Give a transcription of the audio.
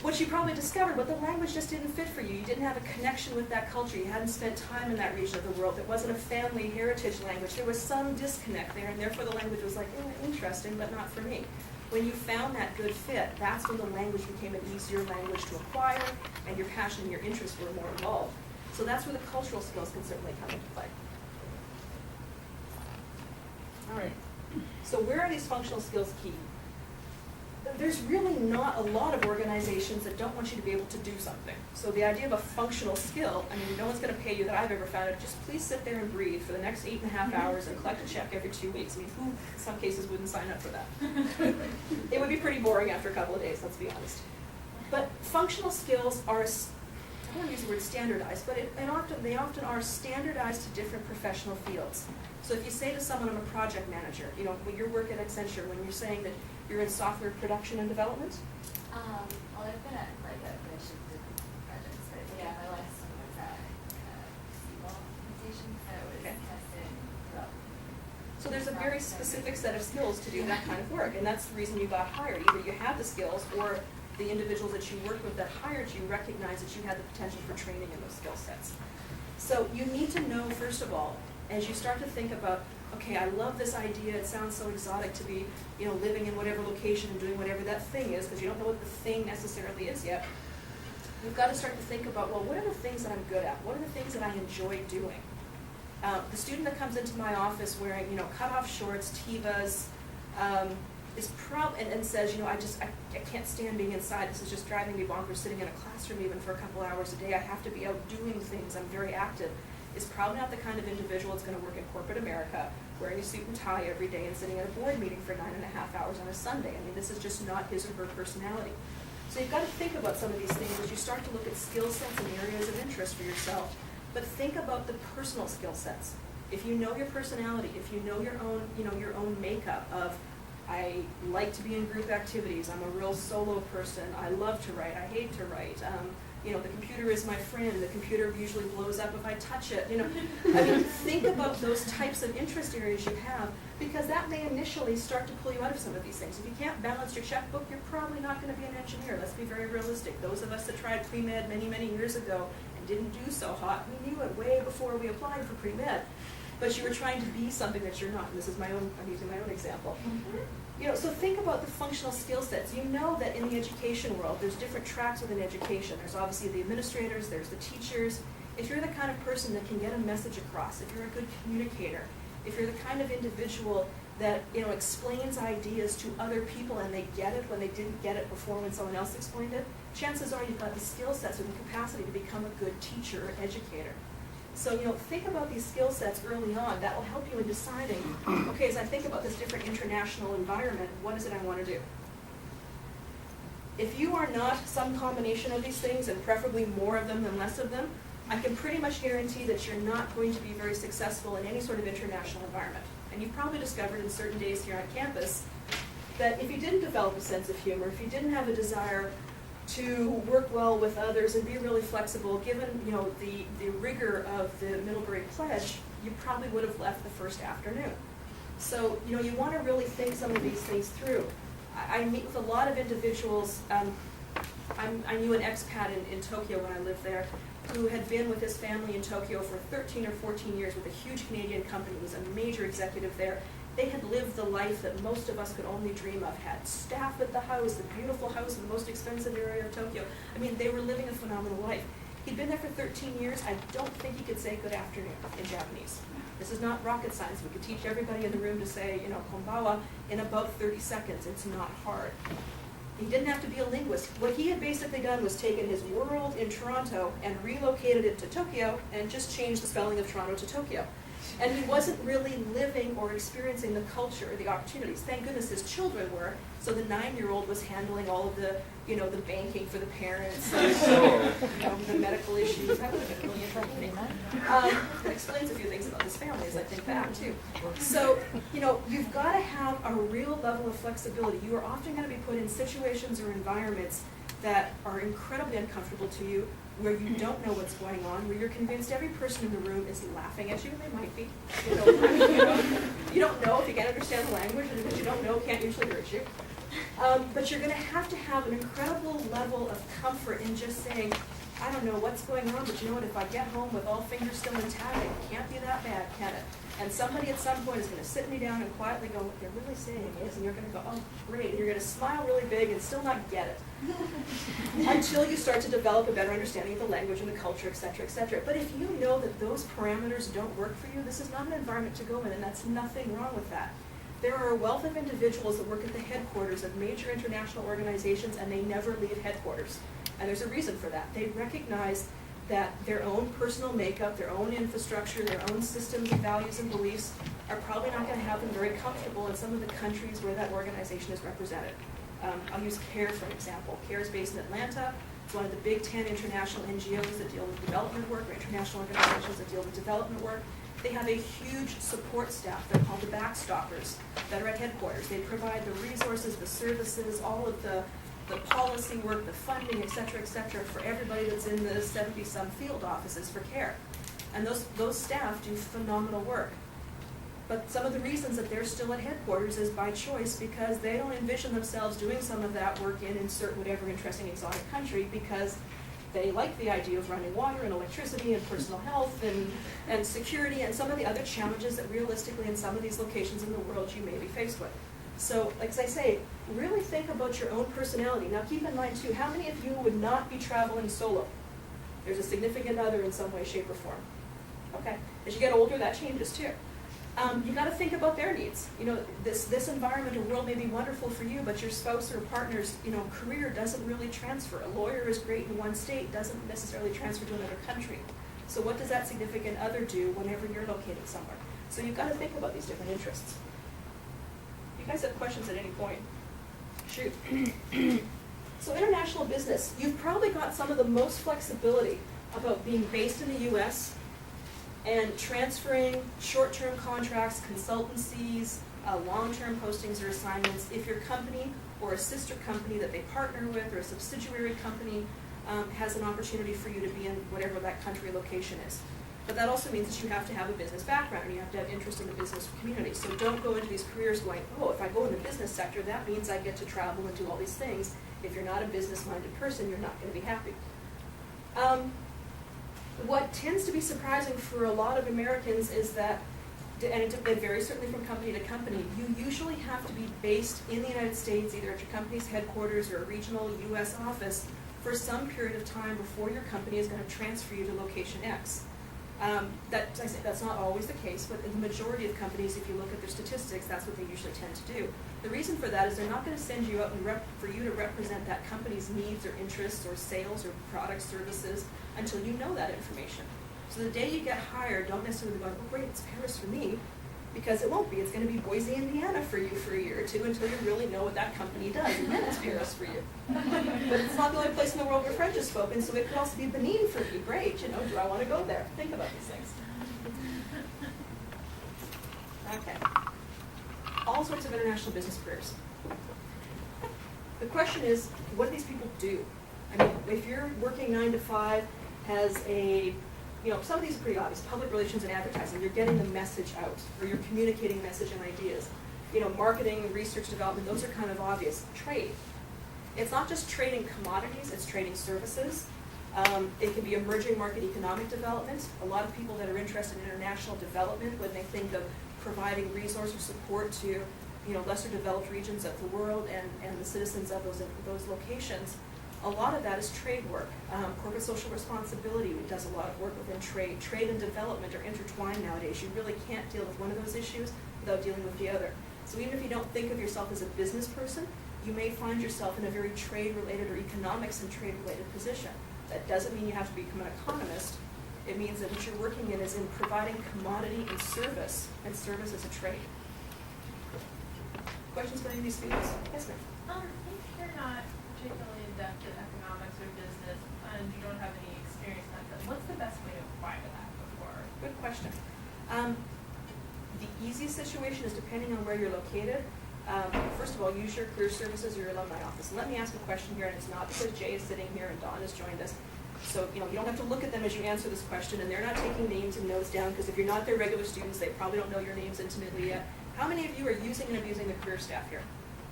what you probably discovered, what the language just didn't fit for you. You didn't have a connection with that culture. You hadn't spent time in that region of the world. It wasn't a family heritage language. There was some disconnect there, and therefore the language was like, interesting, but not for me. When you found that good fit, that's when the language became an easier language to acquire, and your passion and your interests were more involved. So that's where the cultural skills can certainly come into play. All right. So where are these functional skills key? There's really not a lot of organizations that don't want you to be able to do something. So the idea of a functional skill, I mean, no one's going to pay you that I've ever found it. Just please sit there and breathe for the next 8.5 hours and collect a check every 2 weeks. I mean, who in some cases wouldn't sign up for that? It would be pretty boring after a couple of days, let's be honest. But functional skills are, I don't want to use the word standardized, but they often are standardized to different professional fields. So if you say to someone, I'm a project manager, you know, when your work at Accenture, when you're saying that you're in software production and development? Well, I've been at like a bunch of different projects, but yeah, my last one was at Seawall implementation, so it was testing development. So there's a very specific set of skills to do that kind of work, and that's the reason you got hired. Either you had the skills, or the individuals that you worked with that hired you recognized that you had the potential for training in those skill sets. So you need to know, first of all, as you start to think about, okay, I love this idea, it sounds so exotic to be, you know, living in whatever location and doing whatever that thing is, because you don't know what the thing necessarily is yet. You've got to start to think about, well, what are the things that I'm good at? What are the things that I enjoy doing? The student that comes into my office wearing, you know, cut-off shorts, Tevas, is and says, you know, I can't stand being inside. This is just driving me bonkers, sitting in a classroom even for a couple hours a day. I have to be out doing things. I'm very active. Is probably not the kind of individual that's going to work in corporate America, wearing a suit and tie every day and sitting at a board meeting for 9.5 hours on a Sunday. I mean, this is just not his or her personality. So you've got to think about some of these things as you start to look at skill sets and areas of interest for yourself. But think about the personal skill sets. If you know your personality, if you know your own makeup of, I like to be in group activities, I'm a real solo person, I love to write, I hate to write, you know, the computer is my friend, the computer usually blows up if I touch it, you know. I mean, think about those types of interest areas you have, because that may initially start to pull you out of some of these things. If you can't balance your checkbook, you're probably not going to be an engineer. Let's be very realistic. Those of us that tried pre-med many, many years ago and didn't do so hot, we knew it way before we applied for pre-med. But you were trying to be something that you're not. And this is I'm using my own example. You know, so think about the functional skill sets. You know that in the education world, there's different tracks within education. There's obviously the administrators, there's the teachers. If you're the kind of person that can get a message across, if you're a good communicator, if you're the kind of individual that, you know, explains ideas to other people and they get it when they didn't get it before when someone else explained it, chances are you've got the skill sets or the capacity to become a good teacher or educator. So, you know, think about these skill sets early on. That will help you in deciding, okay, as I think about this different international environment, what is it I want to do? If you are not some combination of these things, and preferably more of them than less of them, I can pretty much guarantee that you're not going to be very successful in any sort of international environment. And you've probably discovered in certain days here on campus that if you didn't develop a sense of humor, if you didn't have a desire to work well with others and be really flexible, given, you know, the rigor of the Middlebury Pledge, you probably would have left the first afternoon. So, you know, you want to really think some of these things through. I meet with a lot of individuals. I knew an expat in Tokyo when I lived there, who had been with his family in Tokyo for 13 or 14 years with a huge Canadian company, was a major executive there. They had lived the life that most of us could only dream of, had staff at the house, the beautiful house in the most expensive area of Tokyo. I mean, they were living a phenomenal life. He'd been there for 13 years. I don't think he could say good afternoon in Japanese. This is not rocket science. We could teach everybody in the room to say, you know, konbawa in about 30 seconds. It's not hard. He didn't have to be a linguist. What he had basically done was taken his world in Toronto and relocated it to Tokyo and just changed the spelling of Toronto to Tokyo. And he wasn't really living or experiencing the culture or the opportunities. Thank goodness his children were. So the 9-year-old was handling all of the, you know, the banking for the parents, the medical issues. That would have been really interesting. It explains a few things about his family as I think back too. So, you know, you've got to have a real level of flexibility. You are often going to be put in situations or environments that are incredibly uncomfortable to you, where you don't know what's going on, where you're convinced every person in the room is laughing at you. They might be. You don't know if you can't understand the language, and if you don't know, can't usually hurt you. But you're gonna have to have an incredible level of comfort in just saying, I don't know what's going on, but you know what, if I get home with all fingers still intact, it can't be that bad, can it? And somebody at some point is gonna sit me down and quietly go, what they're really saying is, and you're gonna go, oh, great, and you're gonna smile really big and still not get it. Until you start to develop a better understanding of the language and the culture, et cetera, et cetera. But if you know that those parameters don't work for you, this is not an environment to go in, and that's nothing wrong with that. There are a wealth of individuals that work at the headquarters of major international organizations, and they never leave headquarters. And there's a reason for that. They recognize that their own personal makeup, their own infrastructure, their own systems and values and beliefs are probably not going to have them very comfortable in some of the countries where that organization is represented. I'll use CARE for an example. CARE is based in Atlanta. It's one of the big 10 international NGOs that deal with development work, or international organizations that deal with development work. They have a huge support staff. They're called the backstoppers that are at headquarters. They provide the resources, the services, all of the policy work, the funding, et cetera, for everybody that's in the 70-some field offices for CARE. And those staff do phenomenal work. But some of the reasons that they're still at headquarters is by choice, because they don't envision themselves doing some of that work in insert whatever interesting exotic country, because they like the idea of running water and electricity and personal health and security and some of the other challenges that realistically in some of these locations in the world you may be faced with. So, like as I say, really think about your own personality. Now keep in mind too, how many of you would not be traveling solo? There's a significant other in some way, shape, or form. Okay, as you get older, that changes too. You got to think about their needs. You know, this environment or world may be wonderful for you, but your spouse or partner's, career doesn't really transfer. A lawyer is great in one state, doesn't necessarily transfer to another country. So what does that significant other do whenever you're located somewhere? So you've got to think about these different interests. You guys have questions at any point? Shoot. So international business, you've probably got some of the most flexibility about being based in the U.S., and transferring short-term contracts, consultancies, long-term postings or assignments, if your company or a sister company that they partner with or a subsidiary company has an opportunity for you to be in whatever that country location is. But that also means that you have to have a business background, and you have to have interest in the business community. So don't go into these careers going, oh, if I go in the business sector, that means I get to travel and do all these things. If you're not a business-minded person, you're not going to be happy. What tends to be surprising for a lot of Americans is that, and it varies certainly from company to company, you usually have to be based in the United States, either at your company's headquarters or a regional U.S. office, for some period of time before your company is going to transfer you to location X. That's not always the case, but in the majority of companies, if you look at their statistics, that's what they usually tend to do. The reason for that is they're not going to send you out for you to represent that company's needs or interests or sales or products, services, until you know that information. So the day you get hired, don't necessarily go, oh great, it's Paris for me, because it won't be. It's going to be Boise, Indiana for you for a year or two until you really know what that company does, and then it's Paris for you. But it's not the only place in the world where French is spoken, so it could also be Benin for you. Great, do I want to go there? Think about these things. Okay. All sorts of international business careers. The question is, what do these people do? I mean, if you're working 9 to 5, has a some of these are pretty obvious. Public relations and advertising, you're getting the message out, or you're communicating message and ideas. Marketing, research, development, those are kind of obvious. Trade. It's not just trading commodities, it's trading services. It can be emerging market economic development. A lot of people that are interested in international development, when they think of providing resource or support to lesser developed regions of the world and the citizens of those locations, a lot of that is trade work. Corporate social responsibility does a lot of work within trade. Trade and development are intertwined nowadays. You really can't deal with one of those issues without dealing with the other. So even if you don't think of yourself as a business person, you may find yourself in a very trade-related or economics and trade-related position. That doesn't mean you have to become an economist. It means that what you're working in is in providing commodity and service is a trade. Questions about any of these fields? Yes, ma'am. If you're not particularly adept at economics or business and you don't have any experience in that, what's the best way to acquire that before? Good question. The easiest situation is depending on where you're located. First of all, use your career services or your alumni office. And let me ask a question here, and it's not because Jay is sitting here and Dawn has joined us. So you don't have to look at them as you answer this question, and they're not taking names and notes down, because if you're not their regular students, they probably don't know your names intimately yet. How many of you are using and abusing the career staff here?